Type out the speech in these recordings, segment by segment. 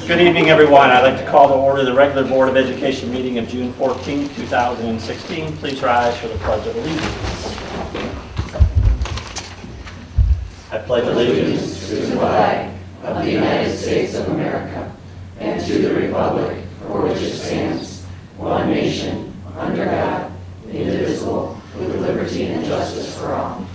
Good evening, everyone. I'd like to call to order the regular Board of Education meeting of June 14, 2016. Please rise for the Pledge of Allegiance. I pledge allegiance to the flag of the United States of America and to the republic for which it stands, one nation, under God, indivisible, with liberty and justice for all.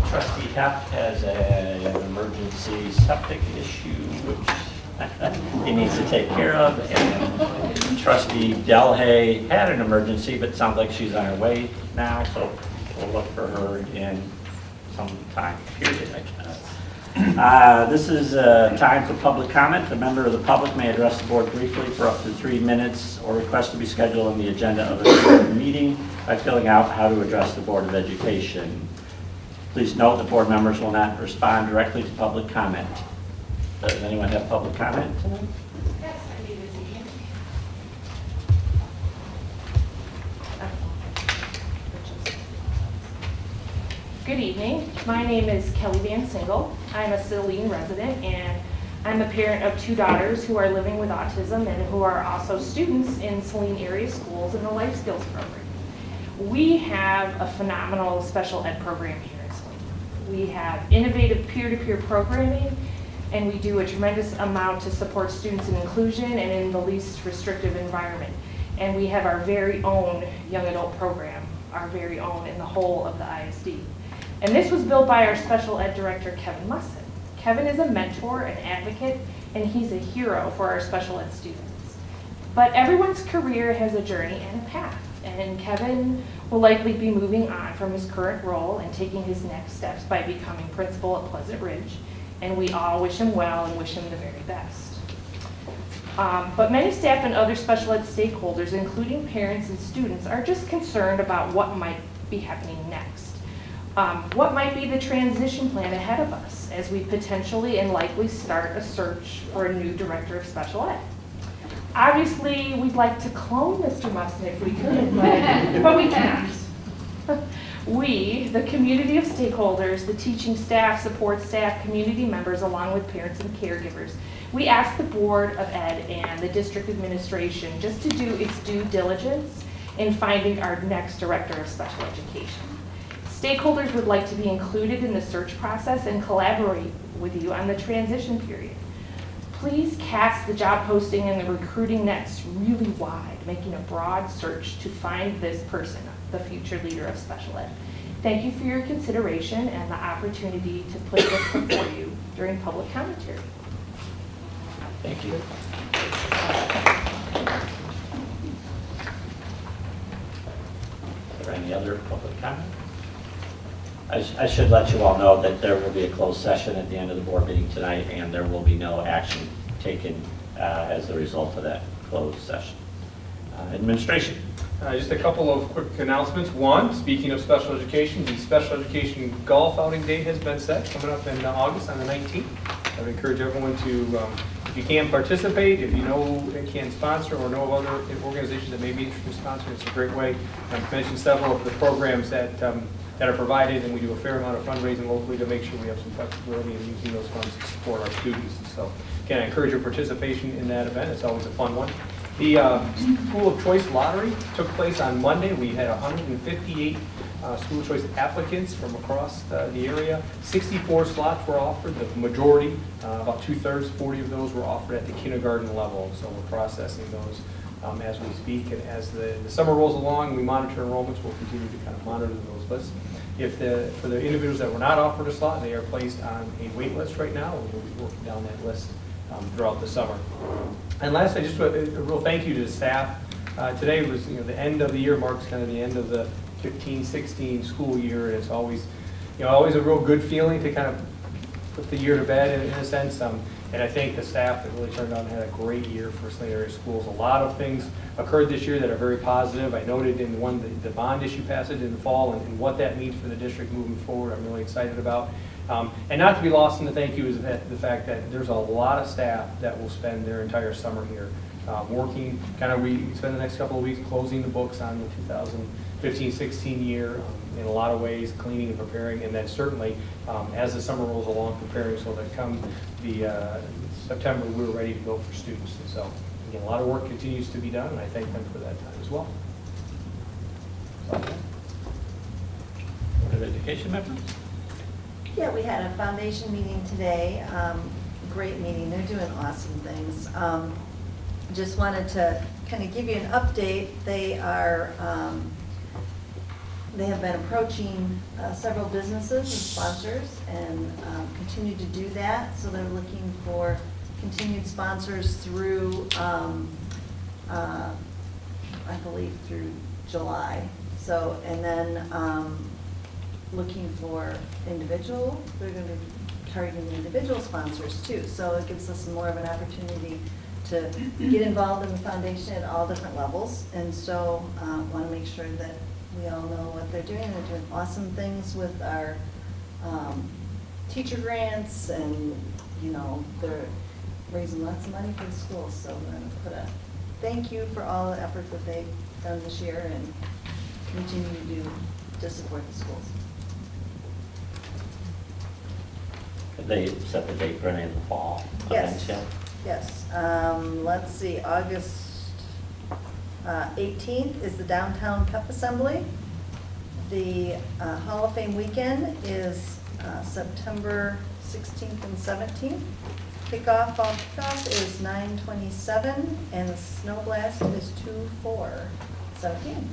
Trustee Heff has an emergency septic issue which he needs to take care of, and Trustee Delhay had an emergency but sounds like she's on her way now, so we'll look for her in some time period, I guess. This is time for public comment. A member of the public may address the board briefly for up to 3 minutes or request to be scheduled on the agenda of the meeting by filling out how to address the Board of Education. Please note that board members will not respond directly to public comment. Does anyone have public comment tonight? Yes, I do this evening. Good evening. My name is Kelly Van Single. I'm a Saline resident, and I'm a parent of 2 daughters who are living with autism and who are also students in Saline area schools in the life skills program. We have a phenomenal special ed program here in Saline. We have innovative peer-to-peer programming, and we do a tremendous amount to support students in inclusion and in the least restrictive environment. And we have our very own young adult program, our very own in the whole of the ISD. And this was built by our special ed director, Kevin Musson. Kevin is a mentor, an advocate, and he's a hero for our special ed students. But everyone's career has a journey and a path, and Kevin will likely be moving on from his current role and taking his next steps by becoming principal at Pleasant Ridge. And we all wish him well and wish him the very best. But many staff and other special ed stakeholders, including parents and students, are just concerned about what might be happening next. What might be the transition plan ahead of us as we potentially and likely start a search for a new director of special ed? Obviously, we'd like to clone Mr. Musson if we could, but we can't. We, the community of stakeholders, the teaching staff, support staff, community members, along with parents and caregivers, we ask the Board of Ed and the district administration just to do its due diligence in finding our next director of special education. Stakeholders would like to be included in the search process and collaborate with you on the transition period. Please cast the job posting and the recruiting nets really wide, making a broad search to find this person, the future leader of special ed. Thank you for your consideration and the opportunity to put this before you during public commentary. Thank you. Are there any other public comment? I should let you all know that there will be a closed session at the end of the board meeting tonight, and there will be no action taken as a result of that closed session. Administration. Just a couple of quick announcements. One, speaking of special education, the special education golf outing date has been set, coming up in August on the 19th. I would encourage everyone to, if you can participate, if you know it can sponsor or know of other organizations that may be interested in sponsoring, it's a great way. I've mentioned several of the programs that are provided, and we do a fair amount of fundraising locally to make sure we have some flexibility in using those funds to support our students. So again, I encourage your participation in that event. It's always a fun one. The School of Choice Lottery took place on Monday. We had 158 school choice applicants from across the area. 64 slots were offered. The majority, about 2/3, 40 of those were offered at the kindergarten level. So we're processing those as we speak. And as the summer rolls along, we monitor enrollments. We'll continue to kind of monitor those lists. For the individuals that were not offered a slot, they are placed on a wait list right now, and we'll be working down that list throughout the summer. And lastly, just a real thank you to the staff. Today was, the end of the year marks kind of the end of the 15-16 school year, and it's always, always a real good feeling to kind of put the year to bed in a sense. And I thank the staff that really turned out and had a great year for Saline area schools. A lot of things occurred this year that are very positive. I noted in the bond issue passage in the fall and what that means for the district moving forward. I'm really excited about. And not to be lost in the thank you is the fact that there's a lot of staff that will spend their entire summer here working, we spend the next couple of weeks closing the books on the 2015-16 year in a lot of ways, cleaning and preparing, and then certainly as the summer rolls along, preparing so that come the September, we're ready to go for students. And so, again, a lot of work continues to be done, and I thank them for that time as well. Board of Education members? Yeah, we had a foundation meeting today, great meeting, they're doing awesome things. Just wanted to kind of give you an update. They have been approaching several businesses and sponsors and continue to do that. So they're looking for continued sponsors through, I believe through July. So, and then looking for individual, they're going to be targeting individual sponsors too. So it gives us more of an opportunity to get involved in the foundation at all different levels. And so want to make sure that we all know what they're doing. They're doing awesome things with our teacher grants, and they're raising lots of money for the schools. So we're going to put a thank you for all the effort that they've done this year and continue to support the schools. They set the date for any of the fall events yet? Yes. Let's see, August 18th is the Downtown Pep Assembly. The Hall of Fame weekend is September 16th and 17th. Fall kickoff is 9/27, and the snow blast is 2/4/17.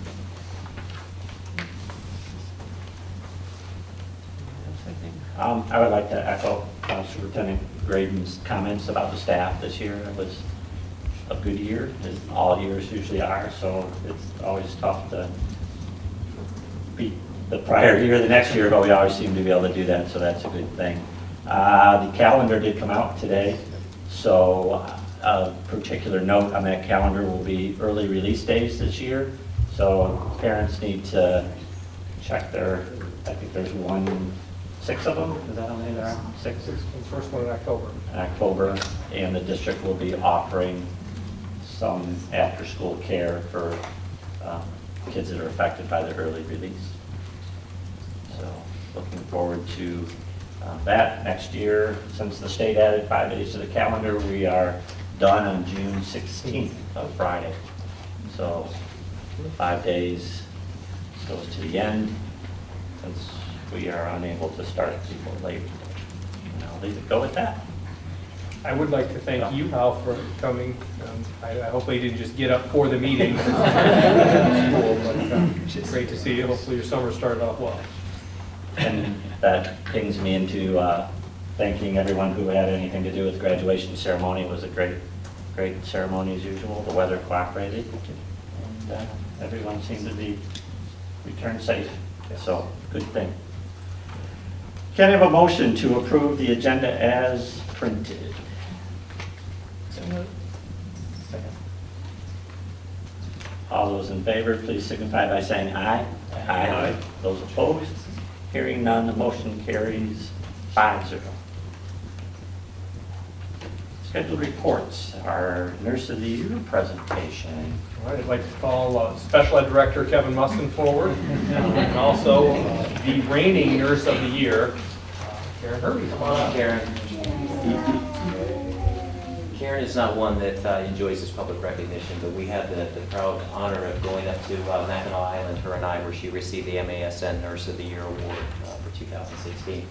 I would like to echo Superintendent Graydon's comments about the staff this year. It was a good year, as all years usually are, so it's always tough to beat the prior year, the next year, but we always seem to be able to do that, so that's a good thing. The calendar did come out today, so a particular note on that calendar will be early release days this year, so parents need to check their, I think there's 6 of them, is that how many there are? 6? The first one in October. October, and the district will be offering some after-school care for kids that are affected by the early release. So looking forward to that next year. Since the state added 5 days to the calendar, we are done on June 16th, of Friday. So 5 days goes to the end, since we are unable to start people late. And I'll leave it go with that. I would like to thank you, Hal, for coming. I hopefully didn't just get up for the meeting. It's great to see you. Hopefully your summer started off well. And that pings me into thanking everyone who had anything to do with the graduation ceremony. It was a great ceremony as usual. The weather cooperated, and everyone seemed to be returned safe. So, good thing. Can I have a motion to approve the agenda as printed? Second. All those in favor, please signify by saying aye. Aye. Those opposed? Hearing none, the motion carries 5-0. Scheduled reports, our Nurse of the Year presentation. All right, I'd like to call Special Ed Director Kevin Mustin forward, and also the reigning Nurse of the Year, Karen Hervey. Come on up, Karen. Karen is not one that enjoys this public recognition, but we had the proud honor of going up to Mackinac Island, her and I, where she received the MASN Nurse of the Year award for 2016.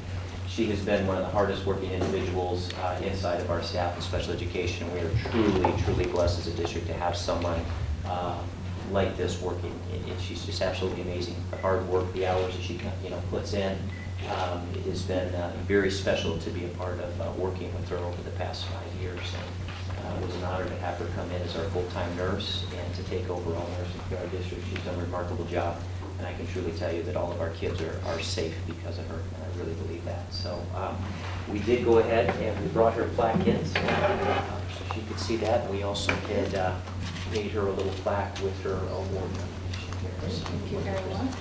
She has been one of the hardest working individuals inside of our staff in special education. We are truly blessed as a district to have someone like this working. She's just absolutely amazing. The hard work, the hours that she puts in. It has been very special to be a part of working with her over the past 5 years. And it was an honor to have her come in as our full-time nurse and to take over all nursing for our district. She's done a remarkable job, and I can truly tell you that all of our kids are safe because of her, and I really believe that. So we did go ahead and we brought her plaque in so she could see that. We also had made her a little plaque with her award. Thank you very much.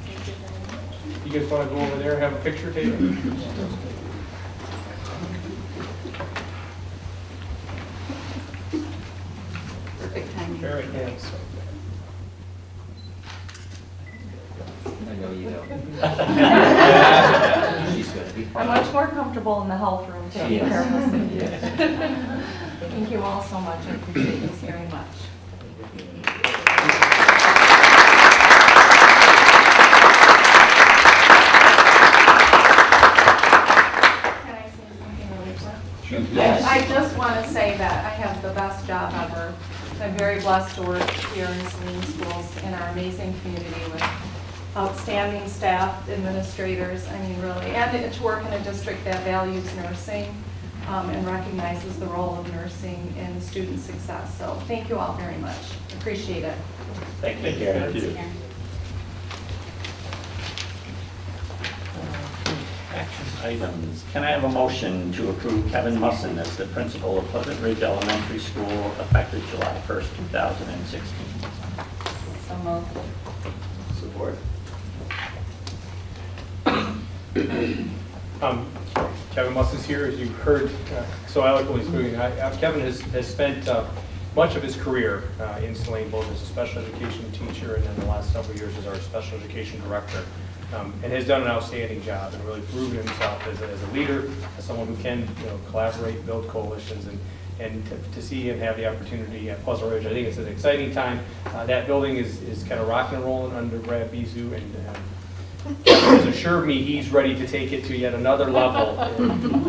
Thank you very much. You guys want to go over there and have a picture taken? Thanks. I know you don't. She's going to be I'm fine. much more comfortable in the health room taking Yes. care of us than you. Thank you all so much. I appreciate this very much. Can I say something, Alicia? Yes. I just want to say that I have the best job ever. I'm very blessed to work here in Saline Schools in our amazing community with outstanding staff, administrators, I mean, really, and to work in a district that values nursing and recognizes the role of nursing in student success. So thank you all very much. Appreciate it. Thank you, Karen. Action items. Can I have a motion to approve Kevin Musson as the principal of Pleasant Ridge Elementary School effective July 1st, 2016? So moved. Support. Kevin Muss is here, as you heard so eloquently speaking. Kevin has spent much of his career in Saline, both as a special education teacher and then the last several years as our special education director, and has done an outstanding job and really proven himself as a leader, as someone who can collaborate, build coalitions, and to see him have the opportunity at Pleasant Ridge. I think it's an exciting time. That building is kind of rocking and rolling under Brad Bizu, and Kevin has assured me he's ready to take it to yet another level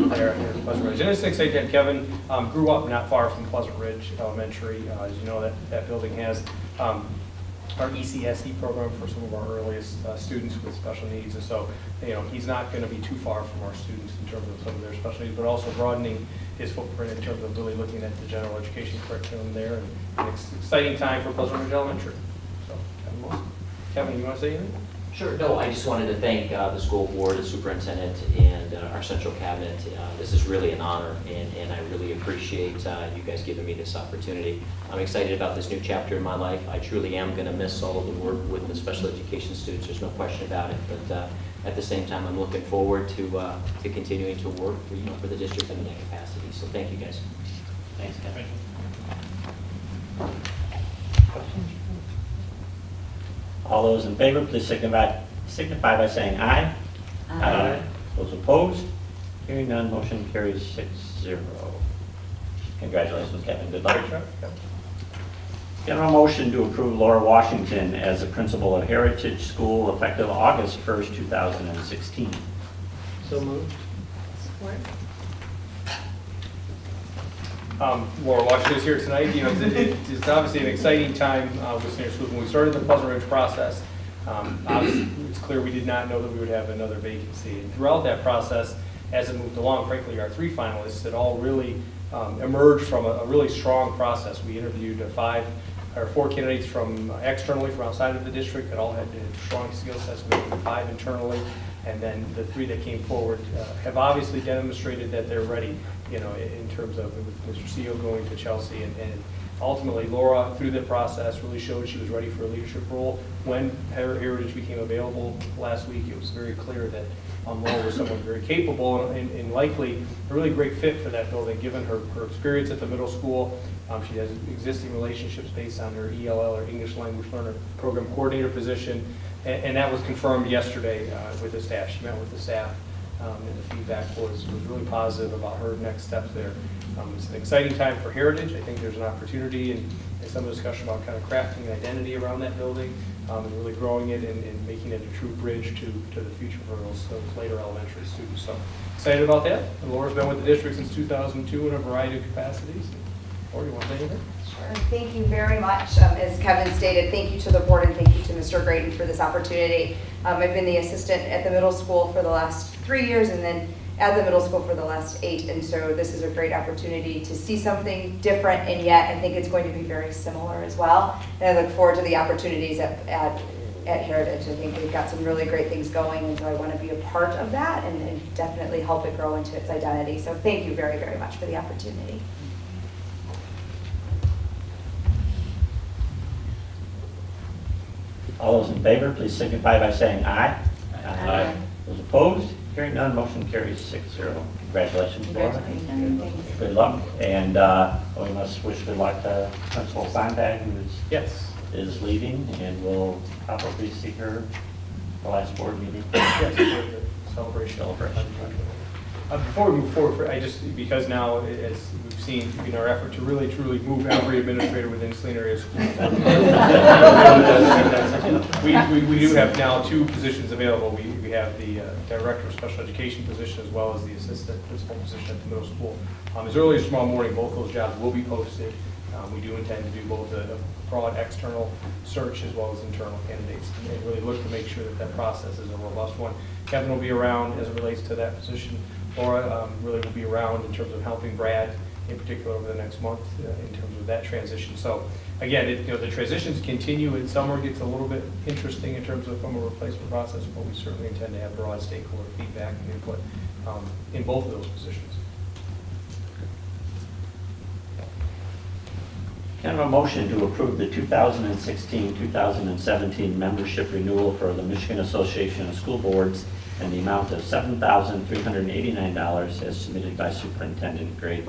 there in Pleasant Ridge. And it's exciting that Kevin grew up not far from Pleasant Ridge Elementary. As you know, that building has our ECSE program for some of our earliest students with special needs. And so, he's not going to be too far from our students in terms of some of their special needs, but also broadening his footprint in terms of really looking at the general education curriculum there. And it's an exciting time for Pleasant Ridge Elementary. So, Kevin, you want to say anything? Sure. No, I just wanted to thank the school board, the superintendent, and our central cabinet. This is really an honor, and I really appreciate you guys giving me this opportunity. I'm excited about this new chapter in my life. I truly am going to miss all of the work with the special education students. There's no question about it. But at the same time, I'm looking forward to continuing to work for the district in that capacity. So thank you, guys. Thanks, Kevin. All those in favor, please signify by saying aye. Aye. Those opposed? Hearing none, motion carries 6-0. Congratulations, Kevin. Good luck. Can I have a motion to approve Laura Washington as the principal of Heritage School effective August 1st, 2016? So moved. Support. Laura Washington is here tonight. It's obviously an exciting time with senior schools. When we started the Pleasant Ridge process, obviously it's clear we did not know that we would have another vacancy. And throughout that process, as it moved along, frankly, our 3 finalists had all really emerged from a really strong process. We interviewed 4 candidates from externally, from outside of the district, that all had strong skill sets. We had 5 internally, and then the 3 that came forward have obviously demonstrated that they're ready, in terms of with Mr. CEO going to Chelsea, and ultimately Laura, through the process, really showed she was ready for a leadership role. When Heritage became available last week, it was very clear that Laura was someone very capable and likely a really great fit for that building, given her experience at the middle school. She has existing relationships based on her ELL, or English Language Learner Program Coordinator position, and that was confirmed yesterday with the staff. She met with the staff, and the feedback was really positive about her next steps there. It's an exciting time for Heritage. I think there's an opportunity and some discussion about kind of crafting an identity around that building and really growing it and making it a true bridge to the future for those later elementary students. So excited about that. And Laura's been with the district since 2002 in a variety of capacities. Laura, you want to say anything? Sure. Thank you very much. As Kevin stated, thank you to the board and thank you to Mr. Graydon for this opportunity. I've been the assistant at the middle school for the last 3 years and then at the middle school for the last 8. And so this is a great opportunity to see something different, and yet I think it's going to be very similar as well. And I look forward to the opportunities at Heritage. I think they've got some really great things going, and so I want to be a part of that and definitely help it grow into its identity. So thank you very, very much for the opportunity. All those in favor, please signify by saying aye. Aye. Those opposed? Hearing none, motion carries 6-0. Congratulations, Laura. Congratulations. Good luck. And we must wish good luck to Principal Sontag, who Yes. is leaving, and we'll probably see her the last board meeting. Yes, the celebration. Before we move forward, because now, as we've seen, in our effort to really truly move every administrator within Saline area school, we do have now 2 positions available. We have the director of special education position as well as the assistant principal position at the middle school. As early as tomorrow morning, both those jobs will be posted. We do intend to do both a broad external search as well as internal candidates, and really look to make sure that that process is a robust one. Kevin will be around as it relates to that position. Laura really will be around in terms of helping Brad in particular over the next month in terms of that transition. So again, the transitions continue, and summer gets a little bit interesting in terms of from a replacement process, but we certainly intend to have broad stakeholder feedback and input in both of those positions. Kind of a motion to approve the 2016-2017 membership renewal for the Michigan Association of School Boards in the amount of $7,389 as submitted by Superintendent Grade.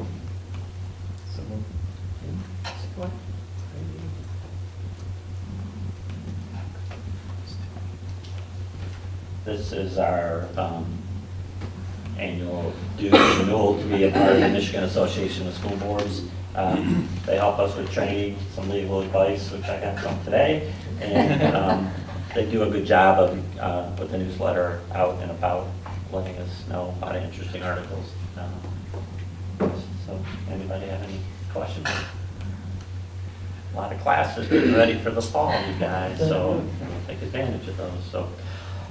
This is our annual due renewal to be a part of the Michigan Association of School Boards. They help us with training, some legal advice, which I got from today, and they do a good job of with the newsletter out and about, letting us know about interesting articles. So, anybody have any questions? A lot of classes getting ready for the fall, you guys, so take advantage of those. So,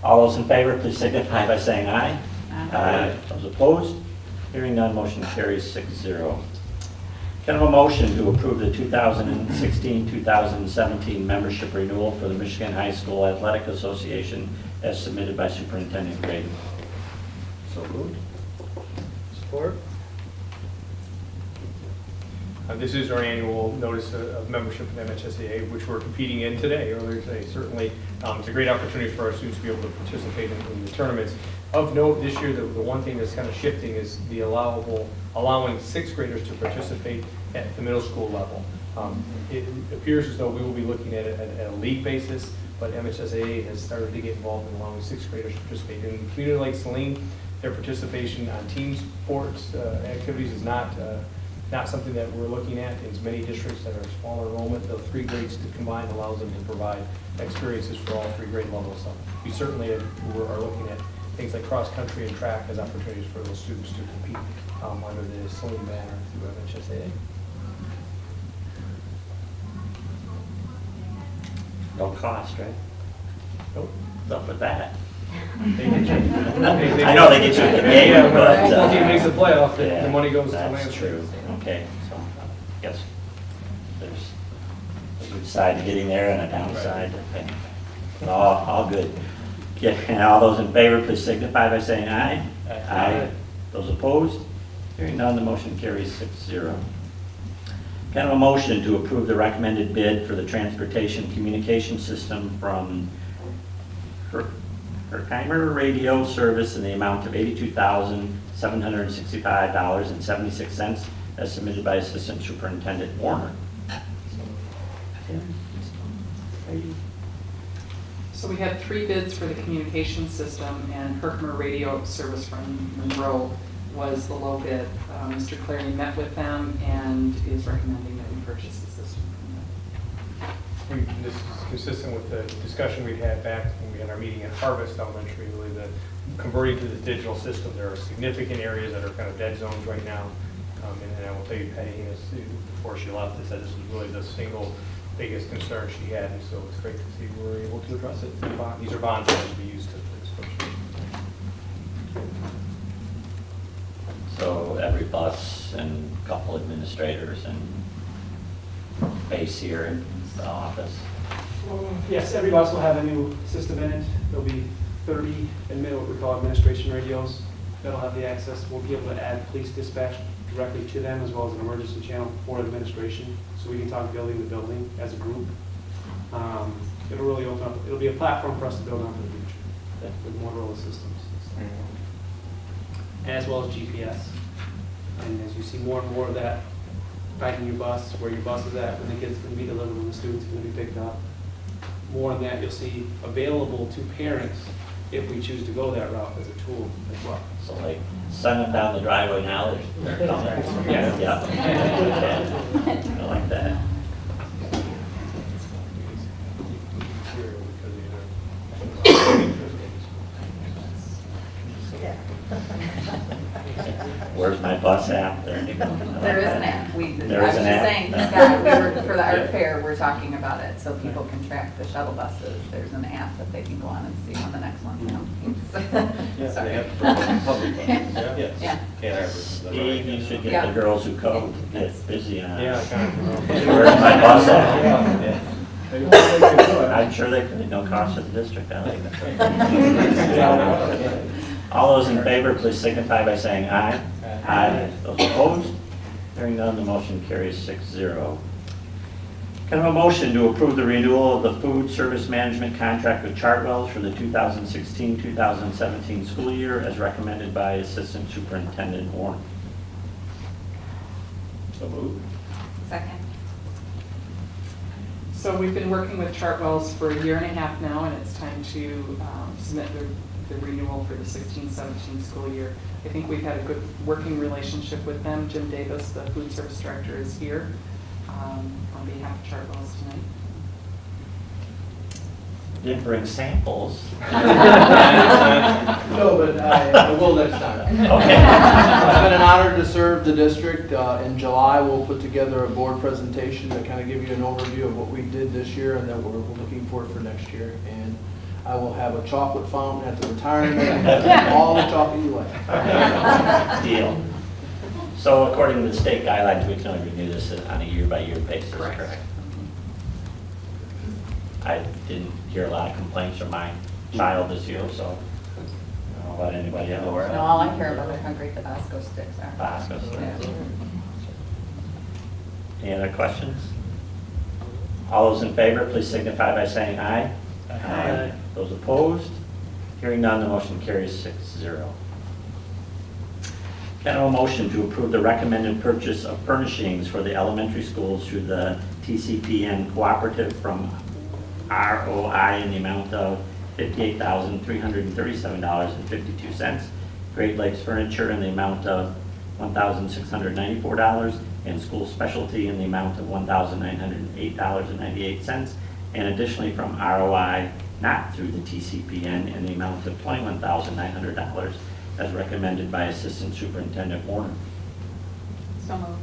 all those in favor, please signify by saying aye. Aye. Those opposed? Hearing none, motion carries 6-0. Can I have a motion to approve the 2016-2017 membership renewal for the Michigan High School Athletic Association as submitted by Superintendent Grade? So moved. Support. This is our annual notice of membership in MHSAA, which we're competing in today, earlier today. Certainly, it's a great opportunity for our students to be able to participate in the tournaments. Of note, this year, the one thing that's kind of shifting is the allowing 6th graders to participate at the middle school level. It appears as though we will be looking at it at a league basis, but MHSAA has started to get involved in allowing 6th graders to participate. In a community like Saline, their participation on team sports activities is not something that we're looking at. In many districts that are smaller enrollment, the 3 grades combined allows them to provide experiences for all 3 grade levels. So we certainly are looking at things like cross-country and track as opportunities for those students to compete under the Saline banner through MHSAA. No cost, right? Nope. What's up with that? They get you. I know they get you at the game, Yeah, but if the team makes the playoff, the money goes to that's Lansing. true. Okay, so I guess there's a good side to getting there and a downside. Okay. All good. Yeah, and all those in favor, please signify by saying aye. Aye. Those opposed? Hearing none, the motion carries 6-0. Can I have a motion to approve the recommended bid for the transportation communication system from Herkimer Radio Service in the amount of $82,765.76 as submitted by Assistant Superintendent Warner? So we had 3 bids for the communication system, and Herkimer Radio Service from Monroe was the low bid. Mr. Clary met with them and is recommending that we purchase the system from them. This is consistent with the discussion we had back when we had our meeting at Harvest Elementary, really the converting to the digital system. There are significant areas that are kind of dead zones right now. And I will tell you, Patty, before she left, I said this was really the single biggest concern she had, and so it's great to see we're able to address it. These are bonds that will be used to this function. So every bus and a couple administrators and base here in the office. Yes, every bus will have a new system in it. There'll be 30 what we call administration radios that'll have the access. We'll be able to add police dispatch directly to them as well as an emergency channel for administration, so we can talk building to building as a group. It'll really open up, it'll be a platform for us to build on for the future with Motorola systems. and as well as GPS. And as you see more and more of that, finding your bus, where your bus is at, when the kid's going to be delivered, when the student's going to be picked up, more of that you'll see available to parents if we choose to go that route as a tool as well. So like, send them down the driveway now, they're coming. Yeah. Yeah. I like that. Yeah. Where's my bus app? There you go. There is an app. I There was is an just app? saying, No. Scott, for the Yeah. art fair, we're talking about it, so people can track the shuttle buses. There's an app that they can go on and see when the next one comes. Sorry. Yes. Yeah. Steve, you should get Yeah. the girls who code to get busy on it. Yeah, kind of. Where's my bus at? Yeah. I'm sure they could, no cost to the district, I like that. All those in favor, please signify by saying aye. Aye. Those opposed? Hearing none, the motion carries 6-0. Can I have a motion to approve the renewal of the food service management contract with Chartwell's for the 2016-2017 school year as recommended by Assistant Superintendent Warren? So moved. Second. So we've been working with Chartwell's for a year and a half now, and it's time to submit the renewal for the 16-17 school year. I think we've had a good working relationship with them. Jim Davis, the food service director, is here on behalf of Chartwell's tonight. Didn't bring samples. No, but I will next time. Okay. It's been an honor to serve the district. In July, we'll put together a board presentation to kind of give you an overview of what we did this year and then we're looking forward for next year. And I will have a chocolate fountain at the retirement, all the chocolate you like. Deal. So according to the state guidelines, we can only renew this on a year-by-year basis, Correct. correct? I didn't hear a lot of complaints from my child this year, so I don't know about anybody else. No, all I hear about are how great the Bosco sticks are. Bosco sticks. Yeah. Any other questions? All those in favor, please signify by saying aye. Aye. Those opposed? Hearing none, the motion carries 6-0. Can I have a motion to approve the recommended purchase of furnishings for the elementary schools through the TCPN cooperative from ROI in the amount of $58,337.52. Great Lakes Furniture in the amount of $1,694, and School Specialty in the amount of $1,908.98. And additionally from ROI, not through the TCPN, in the amount of $21,900, as recommended by Assistant Superintendent Warner. So moved.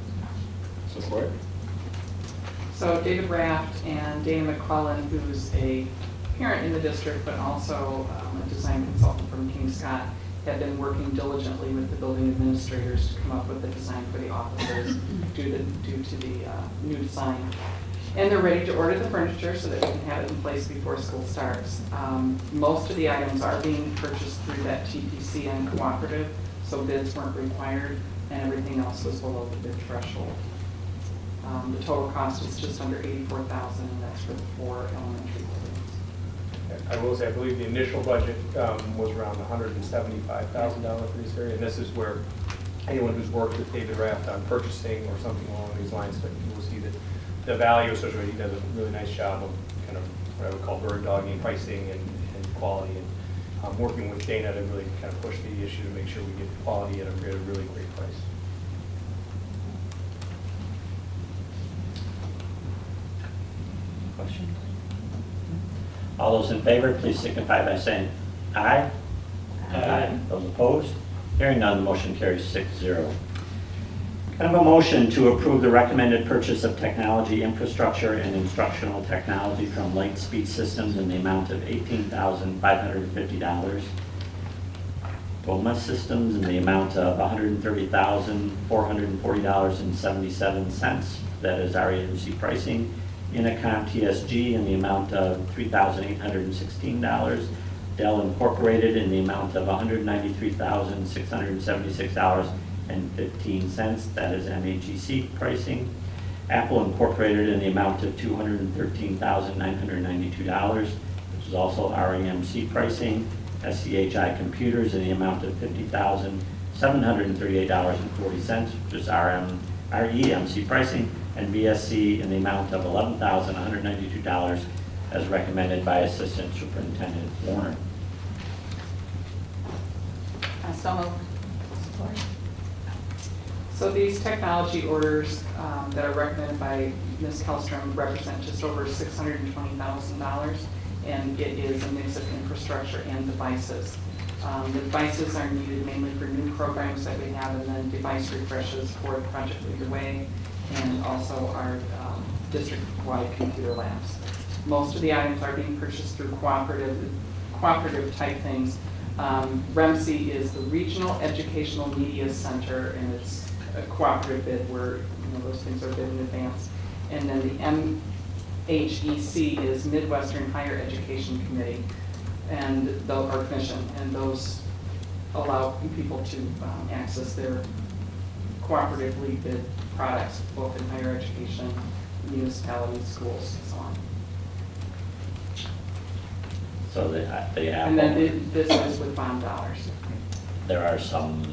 Support. So David Raft and Dana McClellan, who's a parent in the district, but also a design consultant from King Scott, have been working diligently with the building administrators to come up with a design for the offices due to the new design. And they're ready to order the furniture so that we can have it in place before school starts. Most of the items are being purchased through that TPCN cooperative, so bids weren't required, and everything else was below the bid threshold. The total cost is just under $84,000, and that's for the 4 elementary buildings. I will say, I believe the initial budget was around $175,000 for this area, and this is where anyone who's worked with David Raft on purchasing or something along these lines, but you will see that the value associated, he does a really nice job of kind of what I would call bird dogging pricing and quality, and working with Dana to really kind of push the issue to make sure we get quality at a really great price. Questions? All those in favor, please signify by saying aye. Aye. Those opposed? Hearing none, the motion carries 6-0. Can I have a motion to approve the recommended purchase of technology infrastructure and instructional technology from Lightspeed Systems in the amount of $18,550. BOMA Systems in the amount of $130,440.77. That is RAMC pricing. Intercom TSG in the amount of $3,816. Dell Incorporated in the amount of $193,676.15. That is MAGC pricing. Apple Incorporated in the amount of $213,992, which is also RAMC pricing. SCHI Computers in the amount of $50,600. $738.40, which is REMC pricing, and VSC in the amount of $11,192 as recommended by Assistant Superintendent Warner. So moved. So these technology orders that are recommended by Ms. Hellstrom represent just over $620,000, and it is a mix of infrastructure and devices. The devices are needed mainly for new programs that we have, and then device refreshes for Project Lead the Way, and also our district-wide computer labs. Most of the items are being purchased through cooperative type things. REMC is the Regional Educational Media Center, and it's a cooperative bid where those things are bid in advance. And then the MHEC is Midwestern Higher Education Committee, and our commission, and those allow people to access their cooperatively bid products, both in higher education, municipalities, schools, and so on. So they have, And then this is with bond dollars. there are some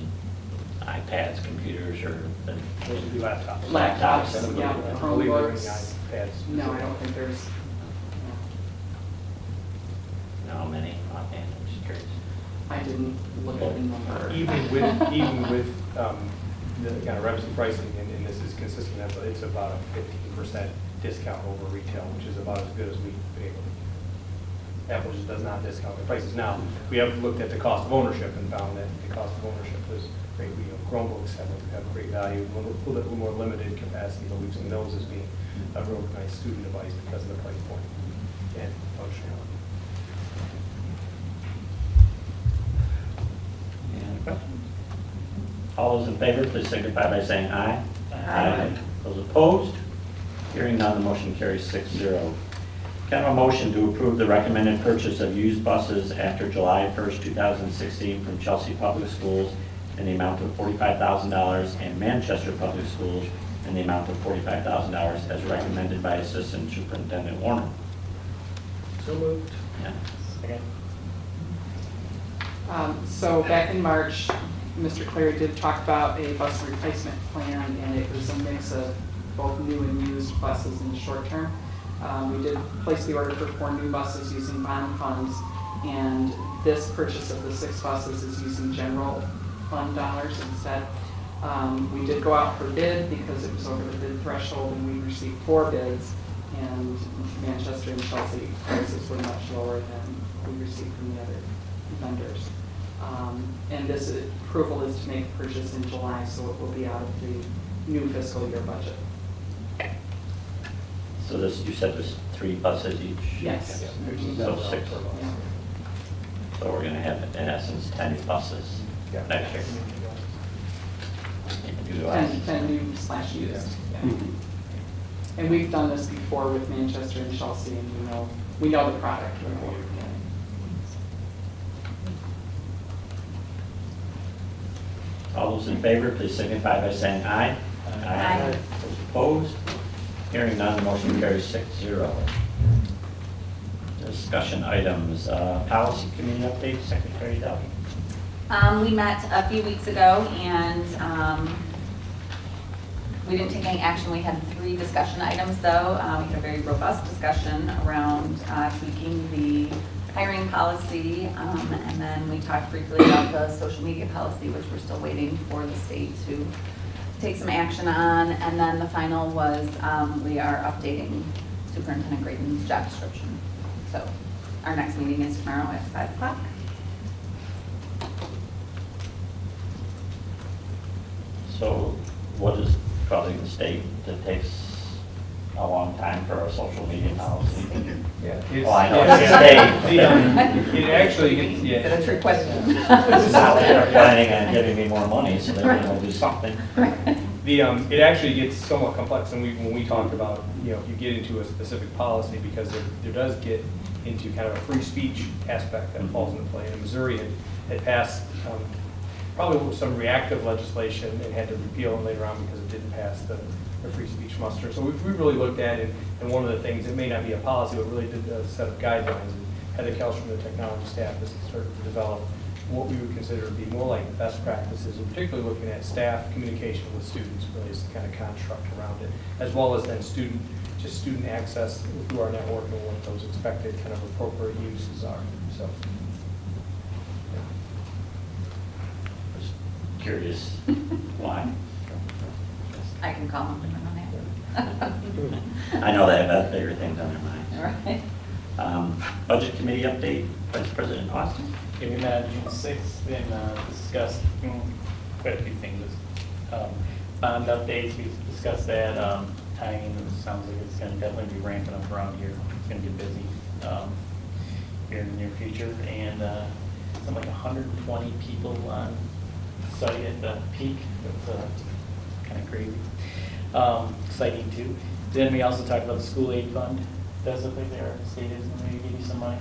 iPads, computers, or Those would be laptops. Laptops, yeah, I believe there are any Chromebooks. iPads. No, I don't think there's, how many offhand, I'm just curious. I didn't look at the number. Even with the kind of revenue pricing, and this is consistent, it's about a 15% discount over retail, which is about as good as we've been able to. Apple just does not discount the prices. Now, we have looked at the cost of ownership and found that the cost of ownership is great. Chromebooks have great value, a little bit more limited capacity, but we've seen those as being a real nice student device because of the price point and functionality. Any other questions? All those in favor, please signify by saying aye. Aye. Those opposed? Hearing none, the motion carries 6-0. Can I have a motion to approve the recommended purchase of used buses after July 1st, 2016 from Chelsea Public Schools in the amount of $45,000 and Manchester Public Schools in the amount of $45,000 as recommended by Assistant Superintendent Warner? So moved. Yeah. Second. So back in March, Mr. Clary did talk about a bus replacement plan, and it was a mix of both new and used buses in the short term. We did place the order for 4 new buses using bond funds, and this purchase of the 6 buses is using general fund dollars instead. We did go out for bid because it was over the bid threshold, and we received 4 bids, and Manchester and Chelsea prices were much lower than we received from the other vendors. And this approval is to make a purchase in July, so it will be out of the new fiscal year budget. So this, you said there's 3 buses each? Yes. So 6. Yeah. So we're going to have, in essence, 10 buses next year. Utilized. 10 new / used. Yeah. And we've done this before with Manchester and Chelsea, and we know the product. All those in favor, please signify by saying aye. Aye. Those opposed? Hearing none, the motion carries 6-0. Discussion items, policy committee update, Secretary Dell. We met a few weeks ago, and we didn't take any action. We had 3 discussion items, though. We had a very robust discussion around tweaking the hiring policy, and then we talked briefly about the social media policy, which we're still waiting for the state to take some action on. And then the final was we are updating Superintendent Graydon's job description. So our next meeting is tomorrow at 5 o'clock. So what is causing the state that takes a long time for our social media policy? Yeah. Well, I know it's the state. It actually gets, Is that a trick question? Now they're planning on giving me more money, so they're going to do something. It actually gets somewhat complex, and when we talked about, if you get into a specific policy, because there does get into kind of a free speech aspect that falls into play. And Missouri had passed probably with some reactive legislation and had to repeal it later on because it didn't pass the free speech muster. So we really looked at it, and one of the things, it may not be a policy, but really did a set of guidelines. And Heather Kelch from the technology staff has started to develop what we would consider to be more like best practices, and particularly looking at staff communication with students, really is the kind of construct around it, as well as then student access through our network and what those expected kind of appropriate uses are, so. Just curious why. I can comment on that. I know they have bigger things on their minds. Right. Budget committee update, Vice President Austin. Yeah, we met on June 6th and discussed quite a few things. Bond updates, we discussed that. Timing, it sounds like it's going to definitely be ramping up around here. It's going to get busy here in the near future. And something like 120 people on site at the peak. That's kind of crazy. Exciting too. Then we also talked about the school aid fund. Does look like the state is going to give you some money.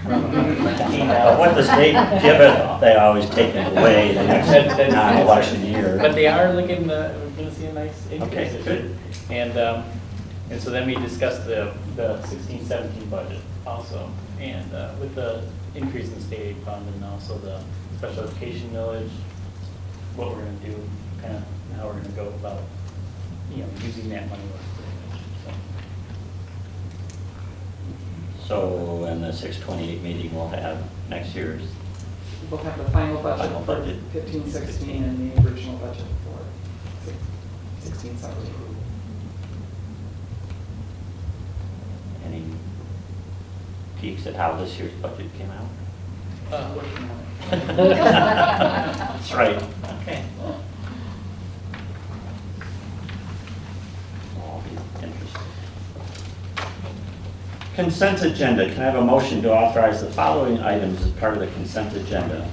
What the state give it, they always take it away the next non-election year. But they are looking, we're going to see a nice increase Okay, this good. year. And so then we discussed the 16-17 budget also, and with the increase in the state aid fund and also the special education millage, what we're going to do, kind of how we're going to go about, using that money. So in the 628 meeting, we'll have next year's. We'll have the final budget Final for budget. 15-16 and the original budget for 16-17. Any peeks at how this year's budget came out? Working on it. That's right. Okay. Will be interesting. Consent agenda. Can I have a motion to authorize the following items as part of the consent agenda?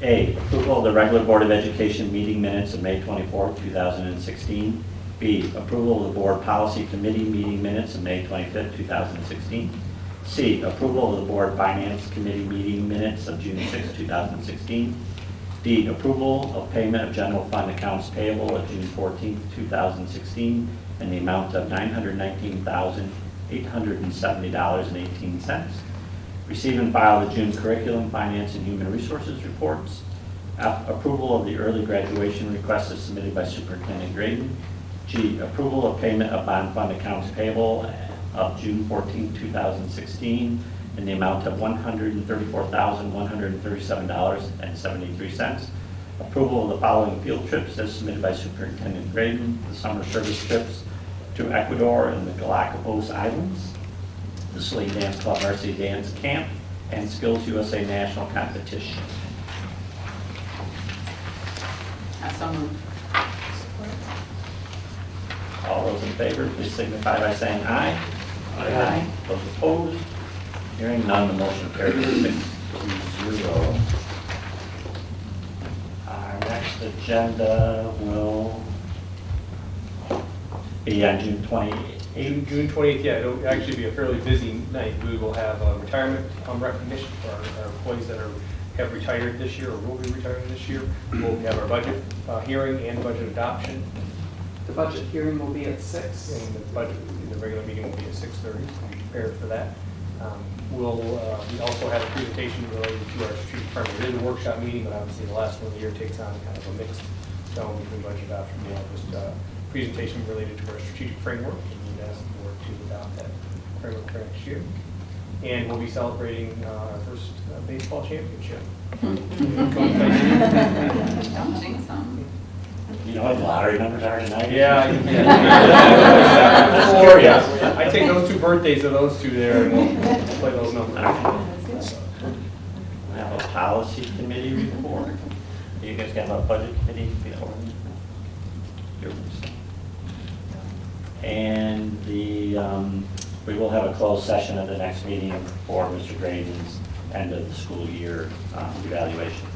A, approval of the regular Board of Education meeting minutes of May 24, 2016. B, approval of the Board Policy Committee meeting minutes of May 25, 2016. C, approval of the Board Finance Committee meeting minutes of June 6, 2016. D, approval of payment of general fund accounts payable of June 14, 2016 in the amount of $919,870.18. Receive and file the June Curriculum, Finance, and Human Resources reports. F, approval of the early graduation request as submitted by Superintendent Graydon. G, approval of payment of bond fund accounts payable of June 14, 2016 in the amount of $134,137.73. Approval of the following field trips as submitted by Superintendent Graydon: the summer service trips to Ecuador and the Galapagos Islands, the Saline Dance Club Varsity Dance Camp, and Skills USA National Competition. So moved. All those in favor, please signify by saying aye. Aye. Those opposed? Hearing none, the motion carries 6-0. Our next agenda will be on June 28th. June 28th, yeah, it'll actually be a fairly busy night. We will have a retirement recognition for our employees that have retired this year or will be retiring this year. We'll have our budget hearing and budget adoption. The budget hearing will be at 6. And the regular meeting will be at 6:30, so be prepared for that. We also have a presentation related to our strategic framework. It is a workshop meeting, but obviously the last one of the year takes on kind of a mixed tone between budget adoption. We'll have just a presentation related to our strategic framework, and we'd ask the board to adopt that framework for next year. And we'll be celebrating our first baseball championship. Don't jinx them. You know what the lottery numbers are tonight? Yeah. Just curious. I take those two birthdays of those two there and we'll play those numbers. I have a policy committee report. Do you guys have a budget committee before? And we will have a closed session at the next meeting for Mr. Graydon's end of the school year evaluation.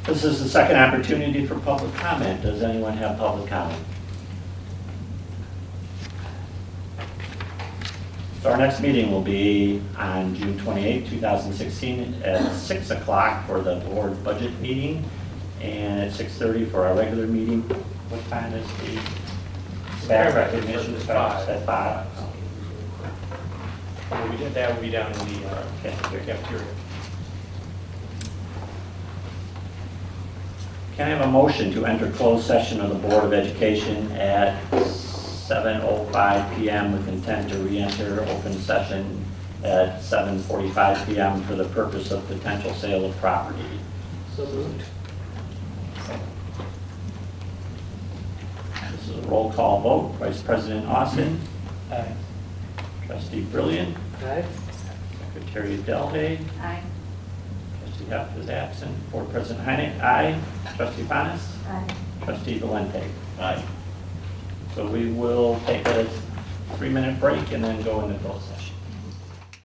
This is the second opportunity for public comment. Does anyone have public comment? So our next meeting will be on June 28, 2016 at 6 o'clock for the board budget meeting and at 6:30 for our regular meeting. What time is the staff recognition? Starts at 5. That will be down in the cafeteria. Can I have a motion to enter closed session of the Board of Education at 7:05 PM with intent to re-enter open session at 7:45 PM for the purpose of potential sale of property? So moved. This is a roll call vote. Vice President Austin? Aye. Trustee Brilliant? Aye. Secretary Delhay? Aye. Trustee Huff is absent. Board President Heineck? Aye. Trustee Panas? Aye. Trustee Valente? Aye. So we will take a 3-minute break and then go into closed session.